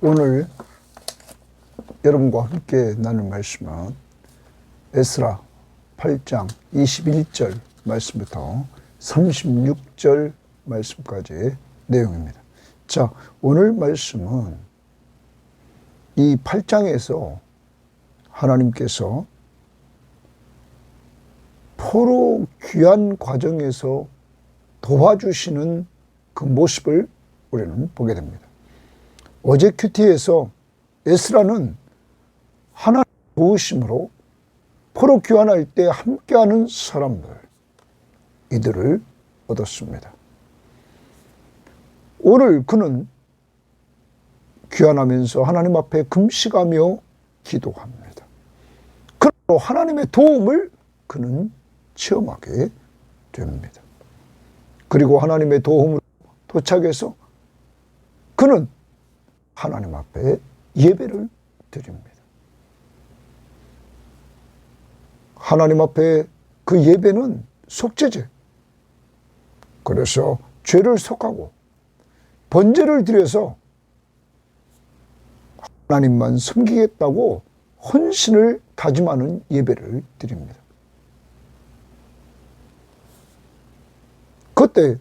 오늘 여러분과 함께 나눌 말씀은 에스라 8장 21절 말씀부터 36절 말씀까지의 내용입니다. 자, 오늘 말씀은 이 8장에서 하나님께서 포로 귀환 과정에서 도와주시는 그 모습을 우리는 보게 됩니다. 어제 큐티에서 에스라는 하나님의 도우심으로 포로 귀환할 때 함께하는 사람들, 이들을 얻었습니다. 오늘 그는 귀환하면서 하나님 앞에 금식하며 기도합니다. 그러므로 하나님의 도움을 그는 체험하게 됩니다. 그리고 하나님의 도움으로 도착해서 그는 하나님 앞에 예배를 드립니다. 하나님 앞에 그 예배는 속죄제. 그래서 죄를 속하고 번제를 드려서 하나님만 섬기겠다고 헌신을 다짐하는 예배를 드립니다. 그때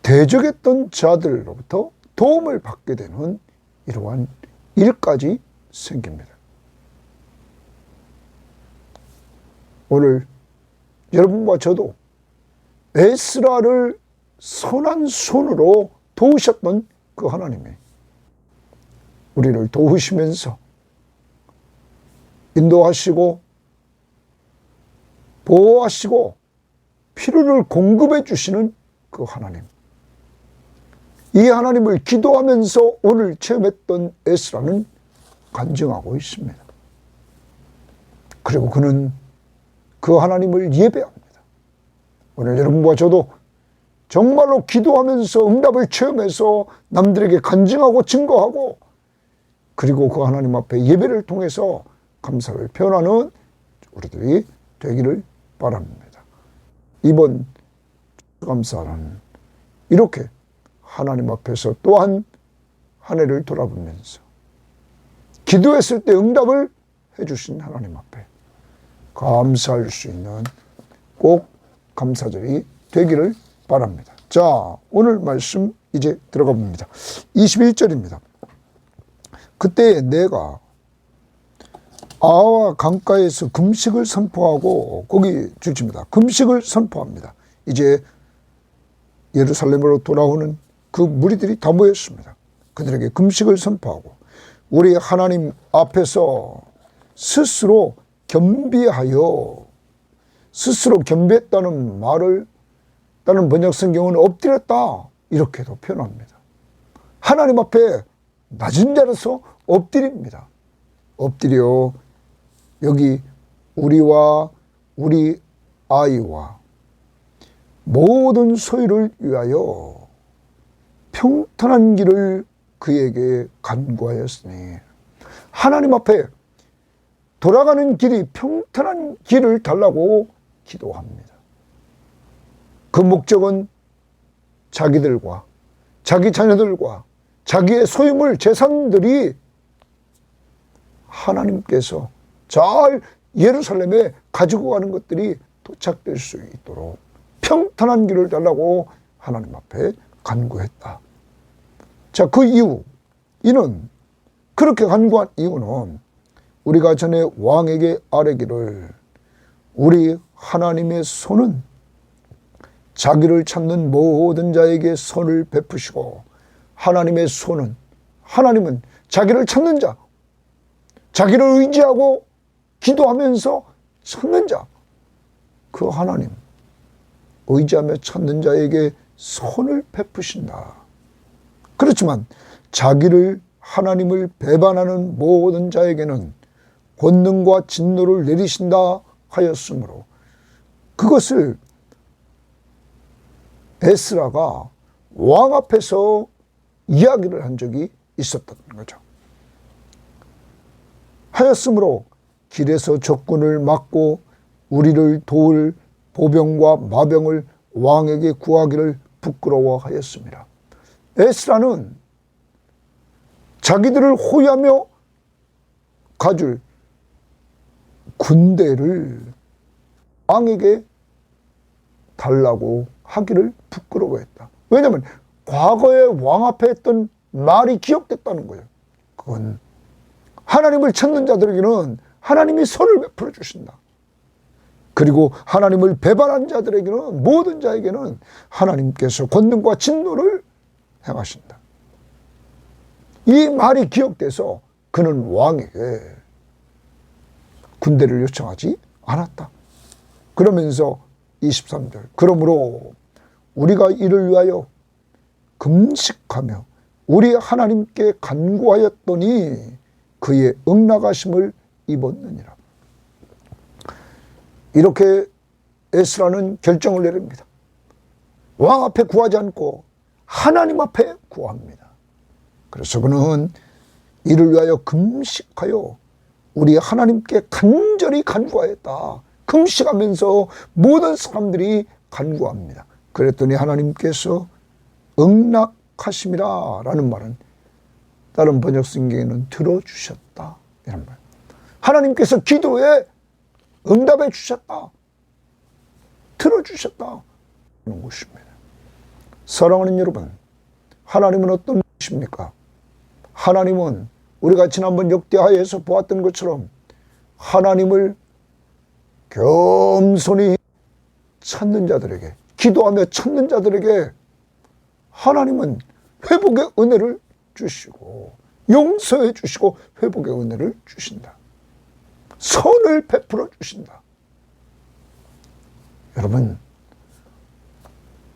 대적했던 자들로부터 도움을 받게 되는 이러한 일까지 생깁니다. 오늘 여러분과 저도 에스라를 선한 손으로 도우셨던 그 하나님이 우리를 도우시면서 인도하시고 보호하시고 필요를 공급해 주시는 그 하나님, 이 하나님을 기도하면서 오늘 체험했던 에스라는 간증하고 있습니다. 그리고 그는 그 하나님을 예배합니다. 오늘 여러분과 저도 정말로 기도하면서 응답을 체험해서 남들에게 간증하고 증거하고 그리고 그 하나님 앞에 예배를 통해서 감사를 표현하는 우리들이 되기를 바랍니다. 이번 감사는 이렇게 하나님 앞에서 또한 한 해를 돌아보면서 기도했을 때 응답을 해주신 하나님 앞에 감사할 수 있는 꼭 감사절이 되기를 바랍니다. 자, 오늘 말씀 이제 들어가 봅니다. 21절입니다. 그때 내가 아와 강가에서 금식을 선포하고, 거기 줄집니다. 금식을 선포합니다. 이제 예루살렘으로 돌아오는 그 무리들이 다 모였습니다. 그들에게 금식을 선포하고 우리 하나님 앞에서 스스로 겸비하여, 스스로 겸비했다는 말을 다른 번역 성경은 엎드렸다 이렇게도 표현합니다. 하나님 앞에 낮은 자로서 엎드립니다. 엎드려 여기 우리와 우리 아이와 모든 소유를 위하여 평탄한 길을 그에게 간구하였으니, 하나님 앞에 돌아가는 길이 평탄한 길을 달라고 기도합니다. 그 목적은 자기들과 자기 자녀들과 자기의 소유물 재산들이 하나님께서 잘 예루살렘에 가지고 가는 것들이 도착될 수 있도록 평탄한 길을 달라고 하나님 앞에 간구했다. 자, 그 이유, 이는 그렇게 간구한 이유는 우리가 전에 왕에게 아뢰기를 우리 하나님의 손은 자기를 찾는 모든 자에게 선을 베푸시고, 하나님의 손은, 하나님은 자기를 찾는 자, 자기를 의지하고 기도하면서 찾는 자, 그 하나님, 의지하며 찾는 자에게 손을 베푸신다. 그렇지만 자기를, 하나님을 배반하는 모든 자에게는 권능과 진노를 내리신다 하였으므로, 그것을 에스라가 왕 앞에서 이야기를 한 적이 있었던 거죠. 하였으므로 길에서 적군을 막고 우리를 도울 보병과 마병을 왕에게 구하기를 부끄러워하였습니다. 에스라는 자기들을 호위하며 가줄 군대를 왕에게 달라고 하기를 부끄러워했다. 왜냐하면 과거에 왕 앞에 했던 말이 기억됐다는 거예요. 그건 하나님을 찾는 자들에게는 하나님이 선을 베풀어 주신다. 그리고 하나님을 배반한 자들에게는, 모든 자에게는 하나님께서 권능과 진노를 행하신다. 이 말이 기억돼서 그는 왕에게 군대를 요청하지 않았다. 그러면서 23절, 그러므로 우리가 이를 위하여 금식하며 우리 하나님께 간구하였더니 그의 응낙하심을 입었느니라. 이렇게 에스라는 결정을 내립니다. 왕 앞에 구하지 않고 하나님 앞에 구합니다. 그래서 그는 이를 위하여 금식하여 우리 하나님께 간절히 간구하였다. 금식하면서 모든 사람들이 간구합니다. 그랬더니 하나님께서 응낙하심이라 라는 말은 다른 번역 성경에는 들어주셨다 이런 말. 하나님께서 기도에 응답해 주셨다. 들어주셨다 하는 것입니다. 사랑하는 여러분, 하나님은 어떤 분이십니까? 하나님은 우리가 지난번 역대하에서 보았던 것처럼 하나님을 겸손히 찾는 자들에게, 기도하며 찾는 자들에게 하나님은 회복의 은혜를 주시고 용서해 주시고 회복의 은혜를 주신다. 선을 베풀어 주신다. 여러분,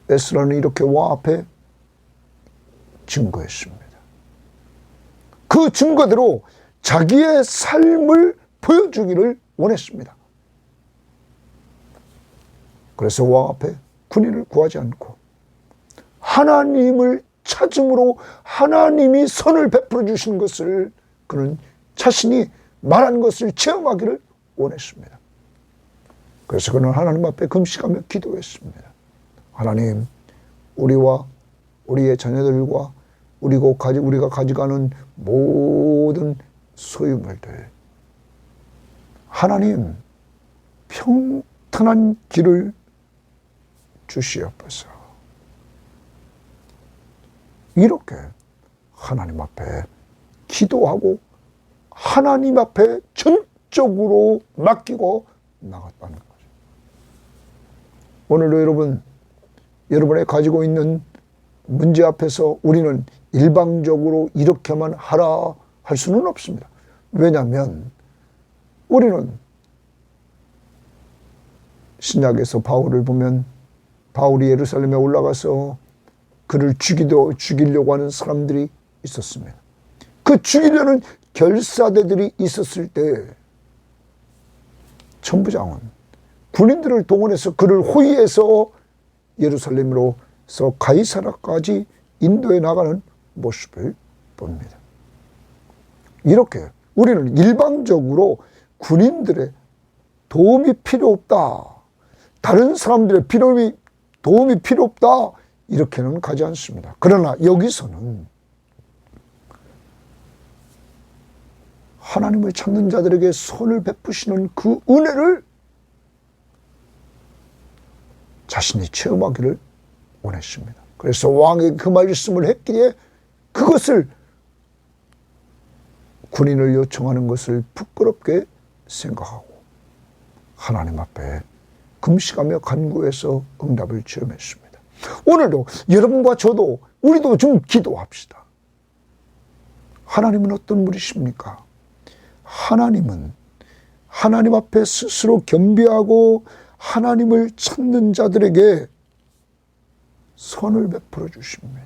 에스라는 이렇게 왕 앞에 증거했습니다. 그 증거대로 자기의 삶을 보여주기를 원했습니다. 그래서 왕 앞에 군인을 구하지 않고 하나님을 찾음으로 하나님이 선을 베풀어 주신 것을 그는 자신이 말한 것을 체험하기를 원했습니다. 그래서 그는 하나님 앞에 금식하며 기도했습니다. 하나님, 우리와 우리의 자녀들과 우리가 가져가는 모든 소유물들, 하나님 평탄한 길을 주시옵소서. 이렇게 하나님 앞에 기도하고 하나님 앞에 전적으로 맡기고 나갔다는 거죠. 오늘도 여러분이 가지고 있는 문제 앞에서 우리는 일방적으로 이렇게만 하라 할 수는 없습니다. 왜냐하면 우리는 신약에서 바울을 보면 바울이 예루살렘에 올라가서 그를 죽이려고 하는 사람들이 있었습니다. 그 죽이려는 결사대들이 있었을 때 천부장은 군인들을 동원해서 그를 호위해서 예루살렘으로서 가이사라까지 인도해 나가는 모습을 봅니다. 이렇게 우리는 일방적으로 군인들의 도움이 필요 없다, 다른 사람들의 도움이 필요 없다, 이렇게는 가지 않습니다. 그러나 여기서는 하나님을 찾는 자들에게 손을 베푸시는 그 은혜를 자신이 체험하기를 원했습니다. 그래서 왕에게 그 말씀을 했기에 그것을 군인을 요청하는 것을 부끄럽게 생각하고 하나님 앞에 금식하며 간구해서 응답을 체험했습니다. 오늘도 여러분과 저도 우리도 좀 기도합시다. 하나님은 어떤 분이십니까? 하나님은 하나님 앞에 스스로 겸비하고 하나님을 찾는 자들에게 선을 베풀어 주십니다.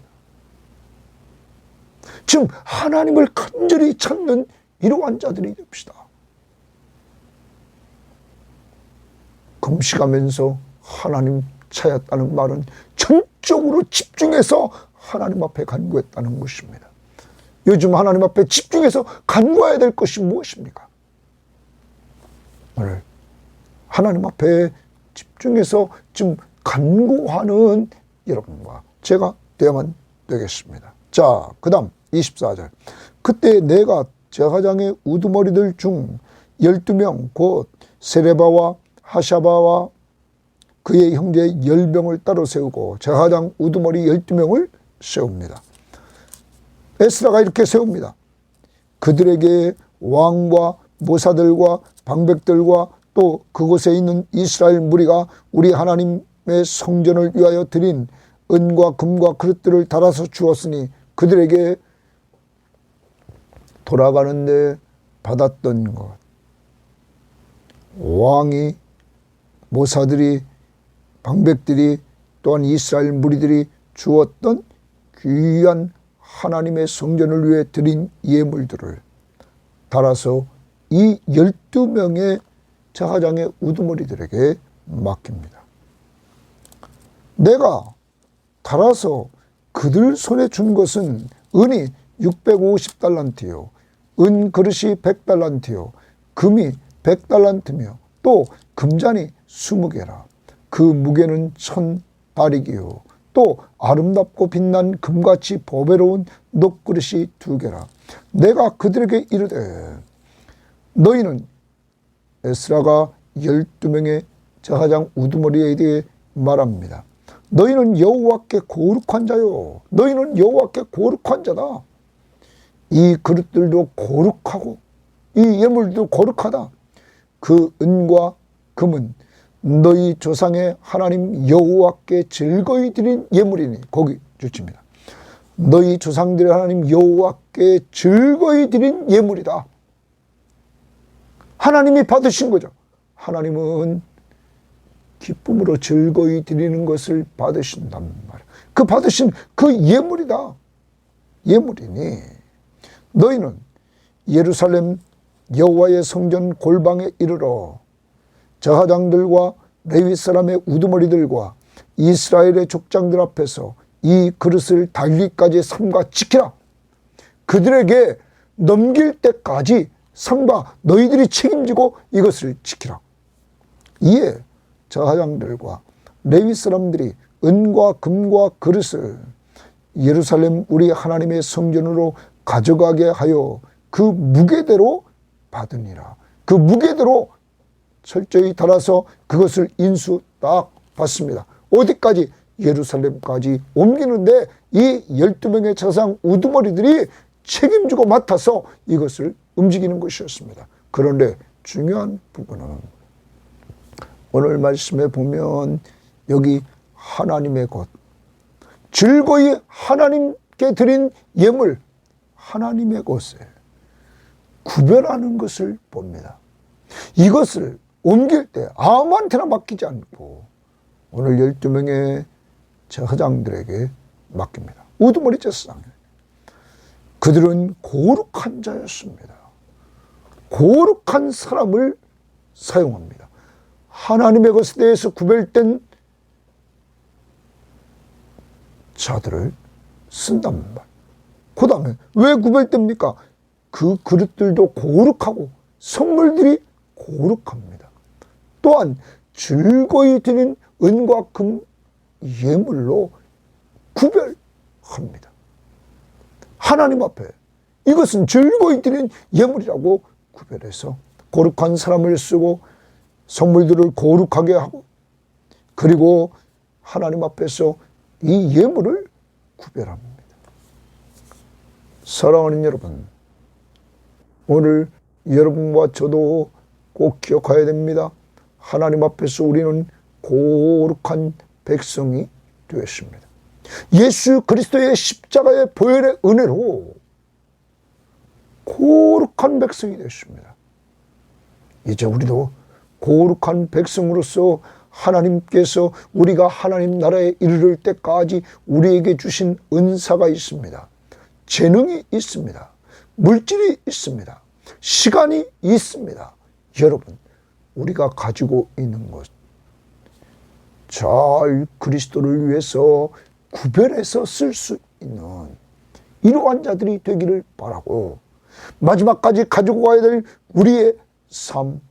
지금 하나님을 간절히 찾는 이러한 자들이 됩시다. 금식하면서 하나님 찾았다는 말은 전적으로 집중해서 하나님 앞에 간구했다는 것입니다. 요즘 하나님 앞에 집중해서 간구해야 될 것이 무엇입니까? 오늘 하나님 앞에 집중해서 좀 간구하는 여러분과 제가 되어야만 되겠습니다. 자, 그 다음 24절. 그때 내가 제사장의 우두머리들 중 12명 곧 세레바와 하샤바와 그의 형제 10명을 따로 세우고 제사장 우두머리 12명을 세웁니다. 에스라가 이렇게 세웁니다. 그들에게 왕과 모사들과 방백들과 또 그곳에 있는 이스라엘 무리가 우리 하나님의 성전을 위하여 드린 은과 금과 그릇들을 달아서 주었으니 그들에게 돌아가는데 받았던 것, 왕이, 모사들이, 방백들이 또한 이스라엘 무리들이 주었던 귀한 하나님의 성전을 위해 드린 예물들을 달아서 이 12명의 제사장의 우두머리들에게 맡깁니다. 내가 달아서 그들 손에 준 것은 은이 650달란트요 은 그릇이 100달란트요 금이 100달란트며 또 금잔이 20개라. 그 무게는 1000다리기요 또 아름답고 빛난 금같이 보배로운 녹그릇이 2개라. 내가 그들에게 이르되 너희는 에스라가 12명의 제사장 우두머리에 대해 말합니다. 너희는 여호와께 거룩한 자요. 너희는 여호와께 거룩한 자다. 이 그릇들도 거룩하고 이 예물도 거룩하다. 그 은과 금은 너희 조상의 하나님 여호와께 즐거이 드린 예물이니 거기 주칩니다. 너희 조상들의 하나님 여호와께 즐거이 드린 예물이다. 하나님이 받으신 거죠. 하나님은 기쁨으로 즐거이 드리는 것을 받으신단 말이에요. 그 받으신 그 예물이다. 예물이니 너희는 예루살렘 여호와의 성전 골방에 이르러 제사장들과 레위 사람의 우두머리들과 이스라엘의 족장들 앞에서 이 그릇을 달기까지 삼가 지키라. 그들에게 넘길 때까지 삼가 너희들이 책임지고 이것을 지키라. 이에 제사장들과 레위 사람들이 은과 금과 그릇을 예루살렘 우리 하나님의 성전으로 가져가게 하여 그 무게대로 받으니라. 그 무게대로 철저히 달아서 그것을 인수 딱 받습니다. 어디까지? 예루살렘까지 옮기는데 이 12명의 제사장 우두머리들이 책임지고 맡아서 이것을 움직이는 것이었습니다. 그런데 중요한 부분은 오늘 말씀에 보면 여기 하나님의 것, 즐거이 하나님께 드린 예물, 하나님의 것에 구별하는 것을 봅니다. 이것을 옮길 때 아무한테나 맡기지 않고 오늘 12명의 제사장들에게 맡깁니다. 우두머리 제사장. 그들은 거룩한 자였습니다. 거룩한 사람을 사용합니다. 하나님의 것에 대해서 구별된 자들을 쓴단 말이에요. 그 다음에 왜 구별됩니까? 그 그릇들도 거룩하고 선물들이 거룩합니다. 또한 즐거이 드린 은과 금 예물로 구별합니다. 하나님 앞에 이것은 즐거이 드린 예물이라고 구별해서 거룩한 사람을 쓰고 성물들을 거룩하게 하고 그리고 하나님 앞에서 이 예물을 구별합니다. 사랑하는 여러분, 오늘 여러분과 저도 꼭 기억해야 됩니다. 하나님 앞에서 우리는 거룩한 백성이 되었습니다. 예수 그리스도의 십자가의 보혈의 은혜로 거룩한 백성이 되었습니다. 이제 우리도 거룩한 백성으로서 하나님께서 우리가 하나님 나라에 이르를 때까지 우리에게 주신 은사가 있습니다. 재능이 있습니다. 물질이 있습니다. 시간이 있습니다. 여러분, 우리가 가지고 있는 것 잘 그리스도를 위해서 구별해서 쓸 수 있는 이러한 자들이 되기를 바라고 마지막까지 가지고 가야 될 우리의 삶,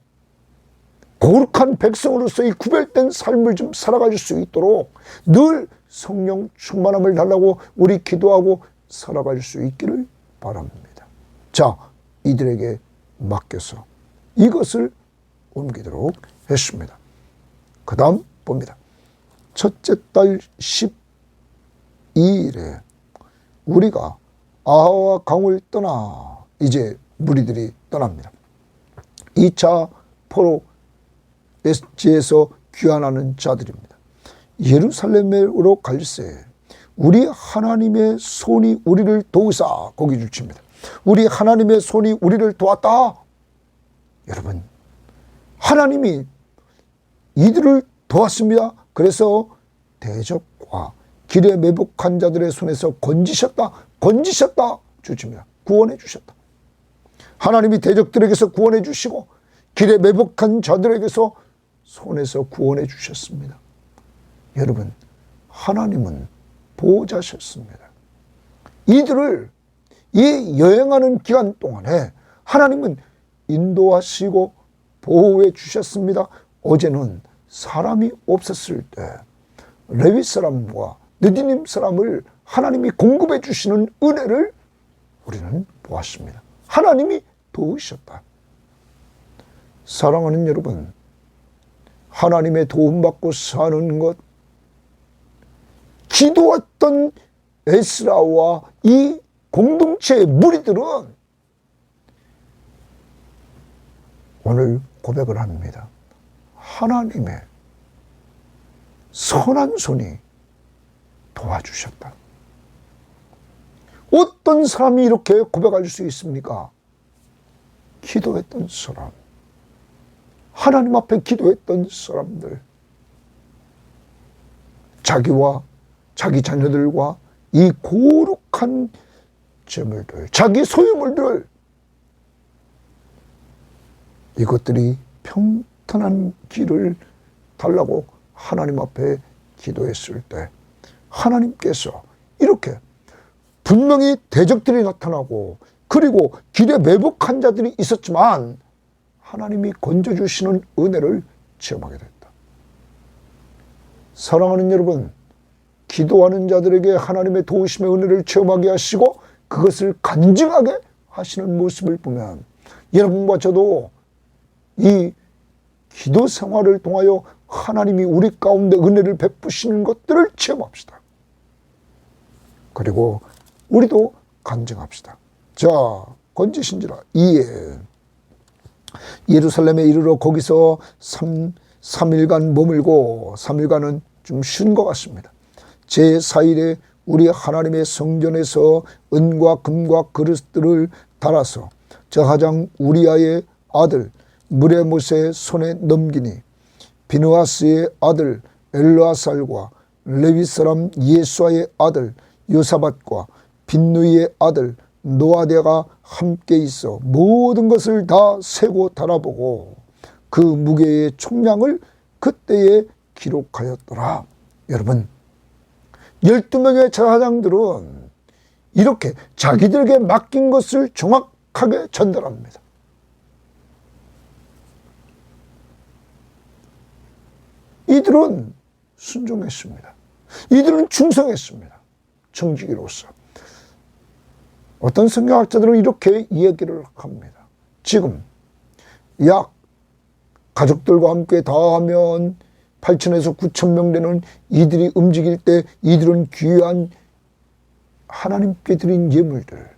거룩한 백성으로서의 구별된 삶을 좀 살아갈 수 있도록 늘 성령 충만함을 달라고 우리 기도하고 살아갈 수 있기를 바랍니다. 자, 이들에게 맡겨서 이것을 옮기도록 했습니다. 그 다음 봅니다. 첫째 달 12일에 우리가 아하와 강을 떠나 이제 무리들이 떠납니다. 2차 포로 지에서 귀환하는 자들입니다. 예루살렘으로 갈새 우리 하나님의 손이 우리를 도우사 거기 줄칩니다. 우리 하나님의 손이 우리를 도왔다. 여러분, 하나님이 이들을 도왔습니다. 그래서 대적과 길에 매복한 자들의 손에서 건지셨다 주십니다. 구원해 주셨다. 하나님이 대적들에게서 구원해 주시고 길에 매복한 자들에게서 손에서 구원해 주셨습니다. 여러분, 하나님은 보호자셨습니다. 이들을 이 여행하는 기간 동안에 하나님은 인도하시고 보호해 주셨습니다. 어제는 사람이 없었을 때 레위 사람과 느디님 사람을 하나님이 공급해 주시는 은혜를 우리는 보았습니다. 하나님이 도우셨다. 사랑하는 여러분, 하나님의 도움받고 사는 것, 기도했던 에스라와 이 공동체의 무리들은 오늘 고백을 합니다. 하나님의 선한 손이 도와주셨다. 어떤 사람이 이렇게 고백할 수 있습니까? 기도했던 사람, 하나님 앞에 기도했던 사람들, 자기와 자기 자녀들과 이 거룩한 재물들, 자기 소유물들, 이것들이 평탄한 길을 달라고 하나님 앞에 기도했을 때 하나님께서 이렇게 분명히 대적들이 나타나고 그리고 길에 매복한 자들이 있었지만 하나님이 건져주시는 은혜를 체험하게 됐다. 사랑하는 여러분, 기도하는 자들에게 하나님의 도우심의 은혜를 체험하게 하시고 그것을 간증하게 하시는 모습을 보면 여러분과 저도 이 기도 생활을 통하여 하나님이 우리 가운데 은혜를 베푸시는 것들을 체험합시다. 그리고 우리도 간증합시다. 자, 건지신지라. 이에 예루살렘에 이르러 거기서 3일간 머물고, 3일간은 좀 쉰 것 같습니다. 제4일에 우리 하나님의 성전에서 은과 금과 그릇들을 달아서 저하장 우리아의 아들 무레못의 손에 넘기니 비느하스의 아들 엘르아살과 레위 사람 예수아의 아들 요사밧과 빈누이의 아들 노아데가 함께 있어 모든 것을 다 세고 달아보고 그 무게의 총량을 그때에 기록하였더라. 여러분, 12명의 제사장들은 이렇게 자기들에게 맡긴 것을 정확하게 전달합니다. 이들은 순종했습니다. 이들은 충성했습니다. 청지기로서. 어떤 성경학자들은 이렇게 이야기를 합니다. 지금 약 가족들과 함께 다 하면 8,000에서 9,000명 되는 이들이 움직일 때 이들은 귀한 하나님께 드린 예물들,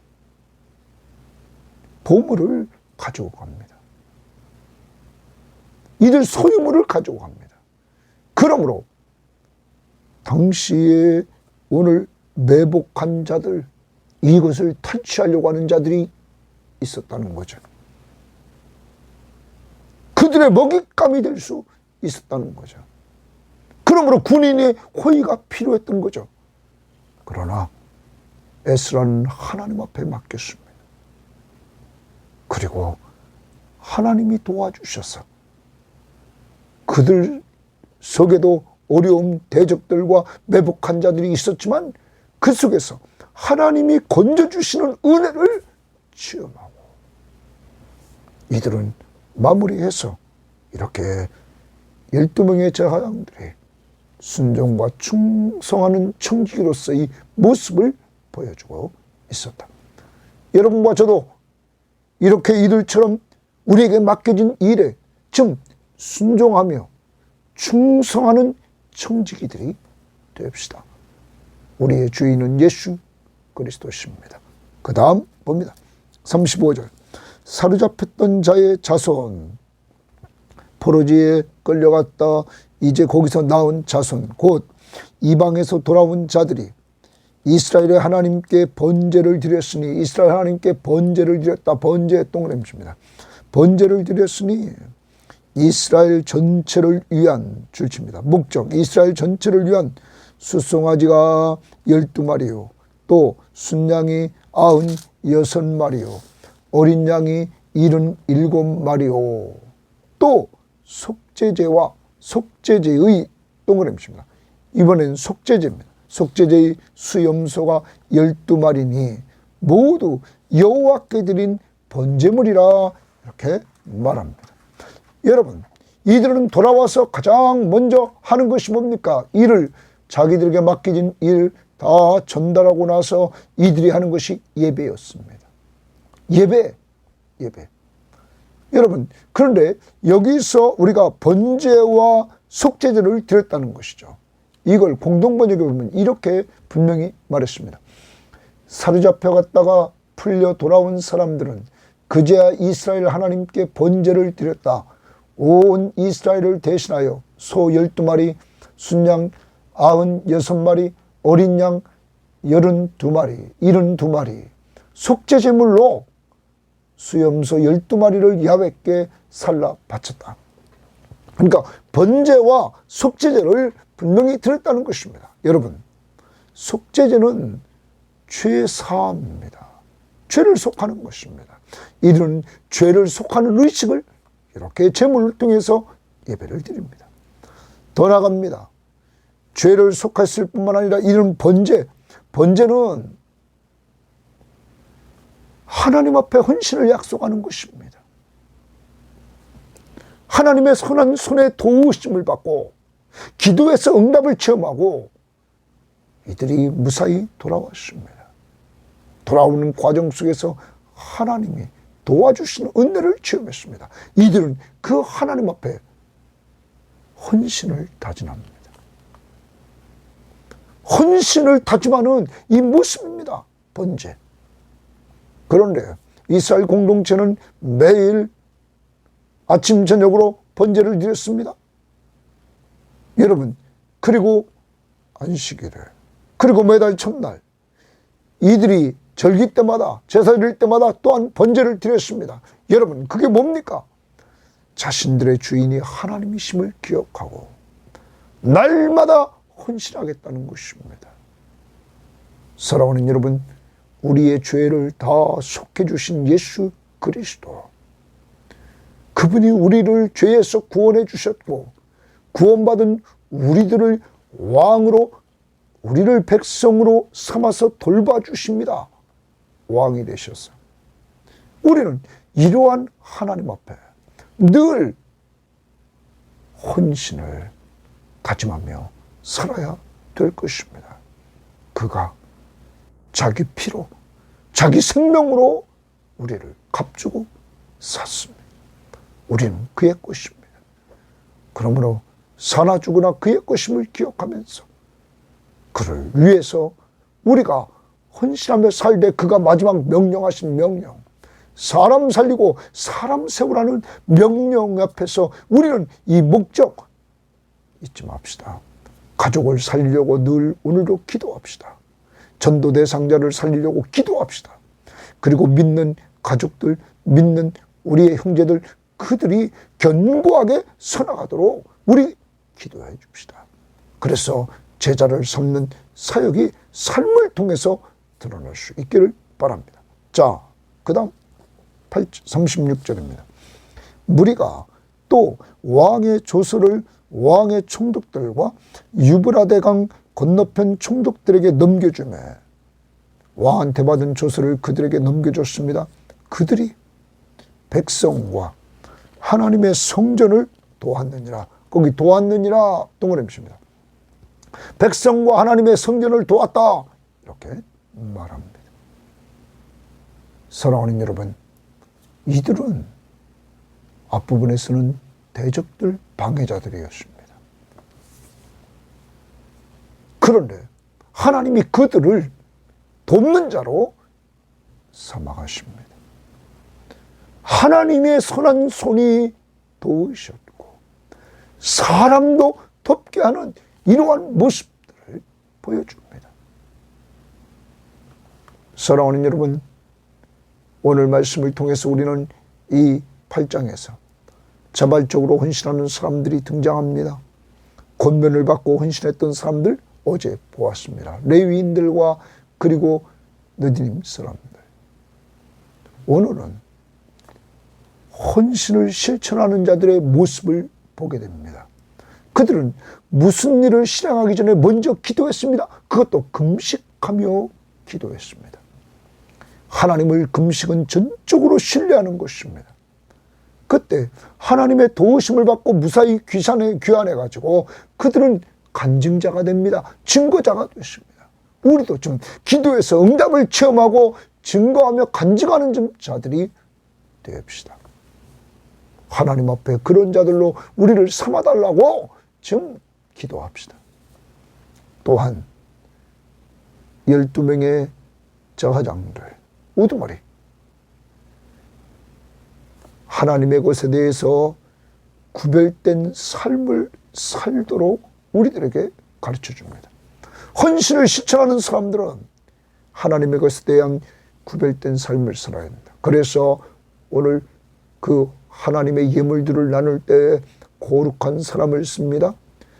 보물을 가지고 갑니다. 이들 소유물을 가지고 갑니다. 그러므로 당시에 오늘 매복한 자들, 이것을 탈취하려고 하는 자들이 있었다는 거죠. 그들의 먹잇감이 될 수 있었다는 거죠. 그러므로 군인의 호의가 필요했던 거죠. 그러나 에스라는 하나님 앞에 맡겼습니다. 그리고 하나님이 도와주셔서 그들 속에도 어려움, 대적들과 매복한 자들이 있었지만 그 속에서 하나님이 건져주시는 은혜를 체험하고 이들은 마무리해서 이렇게 12명의 제사장들이 순종과 충성하는 청지기로서의 모습을 보여주고 있었다. 여러분과 저도 이렇게 이들처럼 우리에게 맡겨진 일에 좀 순종하며 충성하는 청지기들이 됩시다. 우리의 주인은 예수 그리스도십니다. 그 다음 봅니다. 35절. 사로잡혔던 자의 자손, 포로지에 끌려갔다 이제 거기서 나온 자손, 곧 이방에서 돌아온 자들이 이스라엘의 하나님께 번제를 드렸으니, 이스라엘 하나님께 번제를 드렸다. 번제의 동그라미입니다. 번제를 드렸으니 이스라엘 전체를 위한 줄칩니다. 목적, 이스라엘 전체를 위한 숫송아지가 12마리요. 또 순양이 96마리요. 어린 양이 77마리요. 또 속죄제와 속죄제의 동그라미입니다. 이번엔 속죄제입니다. 속죄제의 수염소가 12마리니 모두 여호와께 드린 번제물이라 이렇게 말합니다. 여러분, 이들은 돌아와서 가장 먼저 하는 것이 뭡니까? 일을, 자기들에게 맡겨진 일 다 전달하고 나서 이들이 하는 것이 예배였습니다. 예배. 여러분, 그런데 여기서 우리가 번제와 속죄제를 드렸다는 것이죠. 이걸 공동번역에 보면 이렇게 분명히 말했습니다. 사로잡혀 갔다가 풀려 돌아온 사람들은 그제야 이스라엘 하나님께 번제를 드렸다. 온 이스라엘을 대신하여 소 12마리, 순양 96마리, 어린 양 82마리, 72마리, 속죄제물로 수염소 12마리를 야훼께 살라 바쳤다. 그러니까 번제와 속죄제를 분명히 드렸다는 것입니다. 여러분, 속죄제는 죄 사함입니다. 죄를 속하는 것입니다. 이들은 죄를 속하는 의식을 이렇게 제물을 통해서 예배를 드립니다. 더 나아갑니다. 죄를 속했을 뿐만 아니라 이런 번제는 하나님 앞에 헌신을 약속하는 것입니다. 하나님의 선한 손에 도우심을 받고 기도에서 응답을 체험하고 이들이 무사히 돌아왔습니다. 돌아오는 과정 속에서 하나님이 도와주시는 은혜를 체험했습니다. 이들은 그 하나님 앞에 헌신을 다짐합니다. 헌신을 다짐하는 이 모습입니다. 번제. 그런데 이스라엘 공동체는 매일 아침 저녁으로 번제를 드렸습니다. 여러분, 그리고 안식일에, 그리고 매달 첫날 이들이 절기 때마다, 제사 드릴 때마다 또한 번제를 드렸습니다. 여러분, 그게 뭡니까? 자신들의 주인이 하나님이심을 기억하고 날마다 헌신하겠다는 것입니다. 사랑하는 여러분, 우리의 죄를 다 속해 주신 예수 그리스도, 그분이 우리를 죄에서 구원해 주셨고 구원받은 우리들을 왕으로, 우리를 백성으로 삼아서 돌봐주십니다. 왕이 되셔서 우리는 이러한 하나님 앞에 늘 헌신을 다짐하며 살아야 될 것입니다. 그가 자기 피로, 자기 생명으로 우리를 값주고 샀습니다. 우리는 그의 것입니다. 그러므로 사나 죽으나 그의 것임을 기억하면서 그를 위해서 우리가 헌신하며 살되 그가 마지막 명령하신 명령, 사람 살리고 사람 세우라는 명령 앞에서 우리는 이 목적 잊지 맙시다. 가족을 살리려고 늘 오늘도 기도합시다. 전도 대상자를 살리려고 기도합시다. 그리고 믿는 가족들, 믿는 우리의 형제들, 그들이 견고하게 서나가도록 우리 기도해 줍시다. 그래서 제자를 삼는 사역이 삶을 통해서 드러날 수 있기를 바랍니다. 자, 그 다음 36절입니다. 무리가 또 왕의 조서를 왕의 총독들과 유브라데강 건너편 총독들에게 넘겨주매 왕한테 받은 조서를 그들에게 넘겨줬습니다. 그들이 백성과 하나님의 성전을 도왔느니라. 거기 도왔느니라 동그라미입니다. 백성과 하나님의 성전을 도왔다. 이렇게 말합니다. 사랑하는 여러분, 이들은 앞부분에서는 대적들, 방해자들이었습니다. 그런데 하나님이 그들을 돕는 자로 삼아가십니다. 하나님의 선한 손이 도우셨고 사람도 돕게 하는 이러한 모습들을 보여줍니다. 사랑하는 여러분, 오늘 말씀을 통해서 우리는 이 8장에서 자발적으로 헌신하는 사람들이 등장합니다. 권면을 받고 헌신했던 사람들 어제 보았습니다. 레위인들과 그리고 느디님 사람들. 오늘은 헌신을 실천하는 자들의 모습을 보게 됩니다. 그들은 무슨 일을 실행하기 전에 먼저 기도했습니다. 그것도 금식하며 기도했습니다. 하나님을 금식은 전적으로 신뢰하는 것입니다. 그때 하나님의 도우심을 받고 무사히 귀환해가지고 그들은 간증자가 됩니다. 증거자가 됐습니다. 우리도 좀 기도해서 응답을 체험하고 증거하며 간증하는 자들이 되읍시다. 하나님 앞에 그런 자들로 우리를 삼아달라고 좀 기도합시다. 또한 12명의 저하장들, 우두머리, 하나님의 것에 대해서 구별된 삶을 살도록 우리들에게 가르쳐줍니다. 헌신을 실천하는 사람들은 하나님의 것에 대한 구별된 삶을 살아야 합니다. 그래서 오늘 그 하나님의 예물들을 나눌 때 거룩한 사람을 씁니다.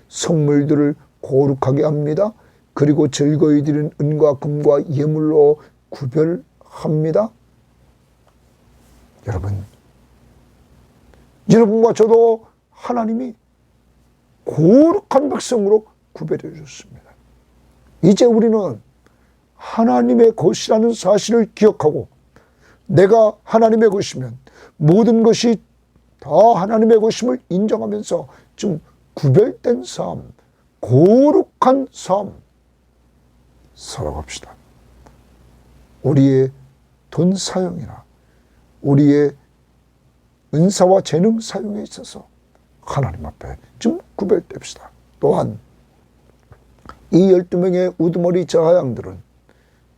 성물들을 거룩하게 합니다. 그리고 즐거이 드린 은과 금과 예물로 구별합니다. 여러분과 저도 하나님이 거룩한 백성으로 구별해 주셨습니다. 이제 우리는 하나님의 것이라는 사실을 기억하고 내가 하나님의 것이면 모든 것이 다 하나님의 것임을 인정하면서 좀 구별된 삶, 거룩한 삶 살아갑시다. 우리의 돈 사용이나 우리의 은사와 재능 사용에 있어서 하나님 앞에 좀 구별됩시다. 또한 이 12명의 우두머리 저하양들은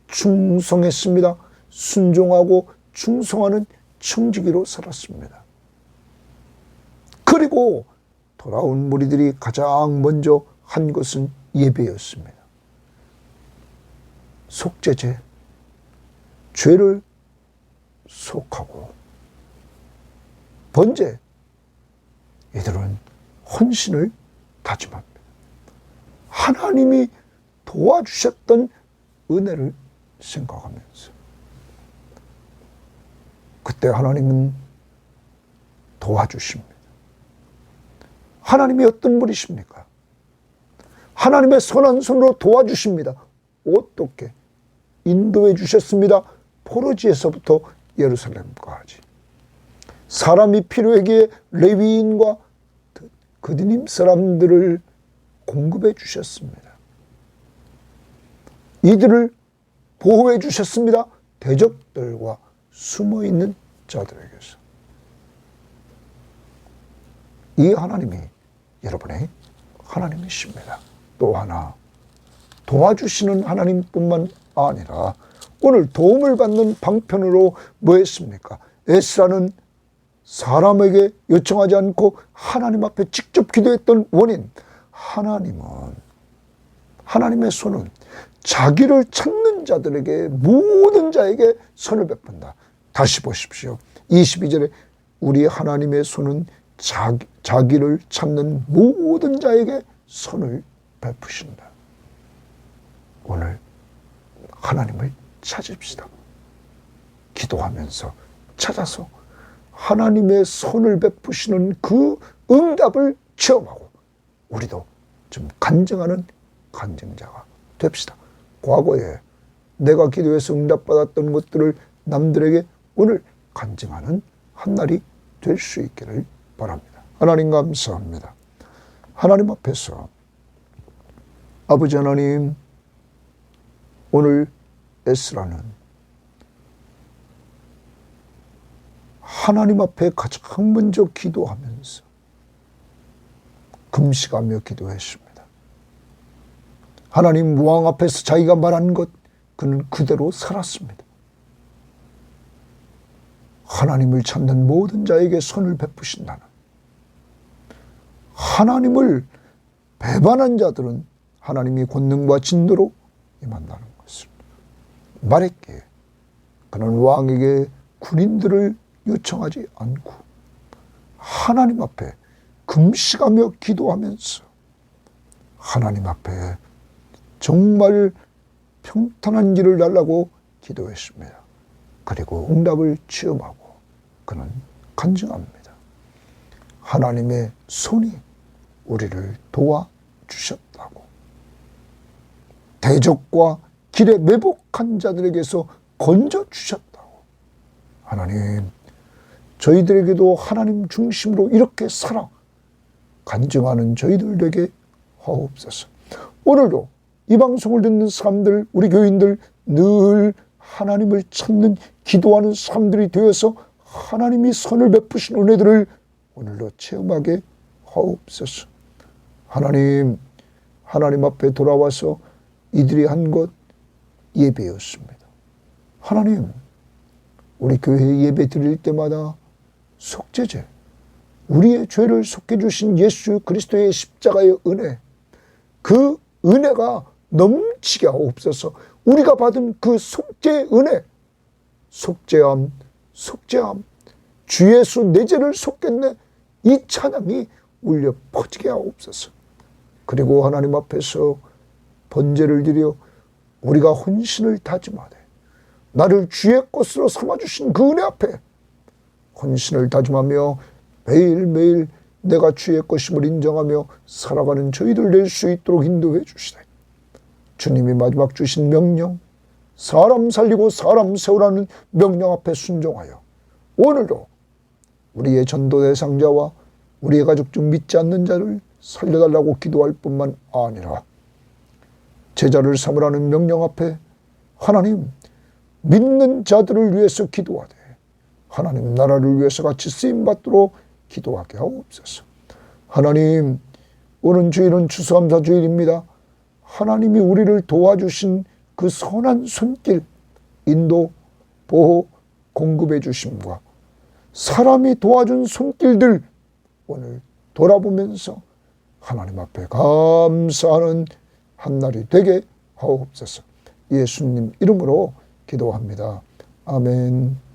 충성했습니다. 순종하고 충성하는 청지기로 살았습니다. 그리고 돌아온 무리들이 가장 먼저 한 것은 예배였습니다. 속죄제, 죄를 속하고 번제, 이들은 헌신을 다짐합니다. 하나님이 도와주셨던 은혜를 생각하면서 그때 하나님은 도와주십니다. 하나님이 어떤 분이십니까? 하나님의 선한 손으로 도와주십니다. 어떻게? 인도해 주셨습니다. 포로지에서부터 예루살렘까지. 사람이 필요하기에 레위인과 그드님 사람들을 공급해 주셨습니다. 이들을 보호해 주셨습니다. 대적들과 숨어있는 자들에게서. 이 하나님이 여러분의 하나님이십니다. 또 하나, 도와주시는 하나님뿐만 아니라 오늘 도움을 받는 방편으로 뭐 했습니까? 에스라는 사람에게 요청하지 않고 하나님 앞에 직접 기도했던 원인, 하나님의 손은 자기를 찾는 자들에게, 모든 자에게 선을 베푼다. 다시 보십시오. 22절에 우리 하나님의 손은 자기를 찾는 모든 자에게 선을 베푸신다. 오늘 하나님을 찾읍시다. 기도하면서 찾아서 하나님의 손을 베푸시는 그 응답을 체험하고 우리도 좀 간증하는 간증자가 됩시다. 과거에 내가 기도해서 응답받았던 것들을 남들에게 오늘 간증하는 한날이 될 수 있기를 바랍니다. 하나님 감사합니다. 하나님 앞에서 아버지 하나님, 오늘 에스라는 하나님 앞에 가장 먼저 기도하면서 금식하며 기도했습니다. 하나님 왕 앞에서 자기가 말한 것 그는 그대로 살았습니다. 하나님을 찾는 모든 자에게 선을 베푸신다는, 하나님을 배반한 자들은 하나님이 권능과 진노로 임한다는 것을 말했기에 그는 왕에게 군인들을 요청하지 않고 하나님 앞에 금식하며 기도하면서 하나님 앞에 정말 평탄한 길을 달라고 기도했습니다. 그리고 응답을 체험하고 그는 간증합니다. 하나님의 손이 우리를 도와주셨다고. 대적과 길에 매복한 자들에게서 건져주셨다고. 하나님, 저희들에게도 하나님 중심으로 이렇게 살아 간증하는 저희들에게 하옵소서. 오늘도 이 방송을 듣는 사람들, 우리 교인들 늘 하나님을 찾는 기도하는 사람들이 되어서 하나님이 선을 베푸신 은혜들을 오늘도 체험하게 하옵소서. 하나님 앞에 돌아와서 이들이 한 것 예배였습니다. 하나님, 우리 교회 예배 드릴 때마다 속죄제, 우리의 죄를 속해주신 예수 그리스도의 십자가의 은혜, 그 은혜가 넘치게 하옵소서. 우리가 받은 그 속죄의 은혜, 속죄함, 주 예수 내 죄를 속겠네, 이 찬양이 울려 퍼지게 하옵소서. 그리고 하나님 앞에서 번제를 드려 우리가 헌신을 다짐하되 나를 주의 것으로 삼아주신 그 은혜 앞에 헌신을 다짐하며 매일매일 내가 주의 것임을 인정하며 살아가는 저희들 될 수 있도록 인도해 주시되, 주님이 마지막 주신 명령, 사람 살리고 사람 세우라는 명령 앞에 순종하여 오늘도 우리의 전도 대상자와 우리의 가족 중 믿지 않는 자를 살려달라고 기도할 뿐만 아니라 제자를 삼으라는 명령 앞에 하나님, 믿는 자들을 위해서 기도하되 하나님 나라를 위해서 같이 쓰임받도록 기도하게 하옵소서. 하나님, 오늘 주일은 추수감사 주일입니다. 하나님이 우리를 도와주신 그 선한 손길, 인도, 보호, 공급해 주심과 사람이 도와준 손길들 오늘 돌아보면서 하나님 앞에 감사하는 한날이 되게 하옵소서. 예수님 이름으로 기도합니다. 아멘.